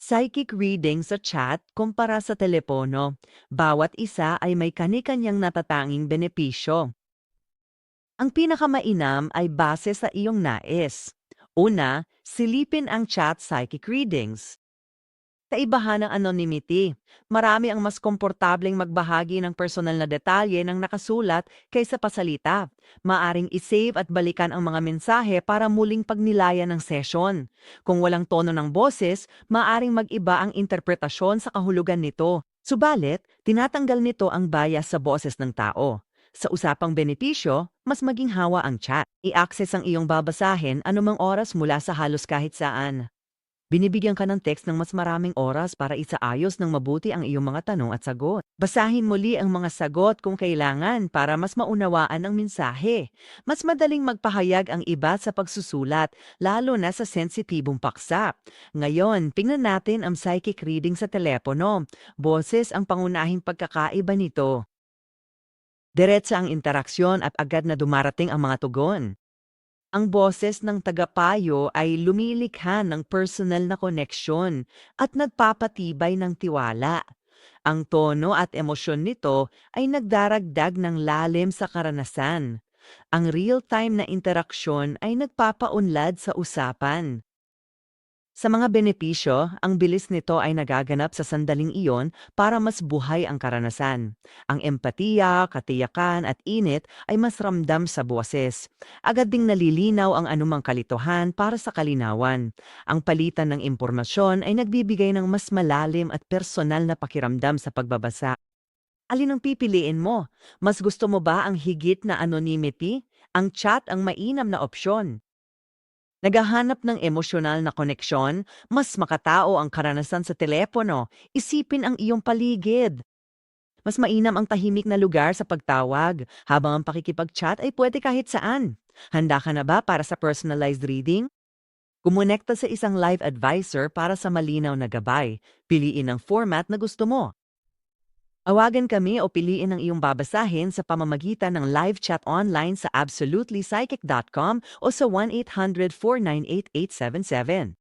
Psychic reading sa chat kumpara sa telepono. Bawat isa ay may kani-kanyang natatanging benepisyo. Ang pinakamainam ay base sa iyong nais. Una, silipin ang chat psychic readings. Kaibahan ng anonymity. Marami ang mas komportableng magbahagi ng personal na detalye ng nakasulat kaysa pasalita. Maaring isave at balikan ang mga mensahe para muling pagnilayan ng session. Kung walang tono ng boses, maaring mag-iba ang interpretasyon sa kahulugan nito. Subalit, tinatanggal nito ang bias sa boses ng tao. Sa usapang benepisyo, mas maging hawa ang chat. I-access ang iyong babasahin anumang oras mula sa halos kahit saan. Binibigyan ka ng text ng mas maraming oras para isaayos ng mabuti ang iyong mga tanong at sagot. Basahin muli ang mga sagot kung kailangan para mas maunawaan ang mensahe. Mas madaling magpahayag ang iba sa pagsusulat, lalo na sa sensitibong paksa. Ngayon, tingnan natin ang psychic reading sa telepono. Boses ang pangunahing pagkakaiba nito. Diretsa ang interaksyon at agad na dumarating ang mga tugon. Ang boses ng tagapayo ay lumilikha ng personal na koneksyon at nagpapatibay ng tiwala. Ang tono at emosyon nito ay nagdaragdag ng lalim sa karanasan. Ang real-time na interaksyon ay nagpapaunlad sa usapan. Sa mga benepisyo, ang bilis nito ay nagaganap sa sandaling iyon para mas buhay ang karanasan. Ang empatiya, katiyakan at init ay mas ramdam sa boses. Agad ding nalilinaw ang anumang kalituhan para sa kalinawan. Ang palitan ng impormasyon ay nagbibigay ng mas malalim at personal na pakiramdam sa pagbabasa. Alin ang pipiliin mo? Mas gusto mo ba ang higit na anonymity? Ang chat ang mainam na opsyon. Naghahanap ng emosyonal na koneksyon, mas makatao ang karanasan sa telepono. Isipin ang iyong paligid. Mas mainam ang tahimik na lugar sa pagtawag, habang ang pakikipag-chat ay pwede kahit saan. Handa ka na ba para sa personalized reading? Kumonekta sa isang live advisor para sa malinaw na gabay. Piliin ang format na gusto mo. Awagan kami o piliin ang iyong babasahin sa pamamagitan ng live chat online sa absolutelypsychic.com o sa 1-800-498-877.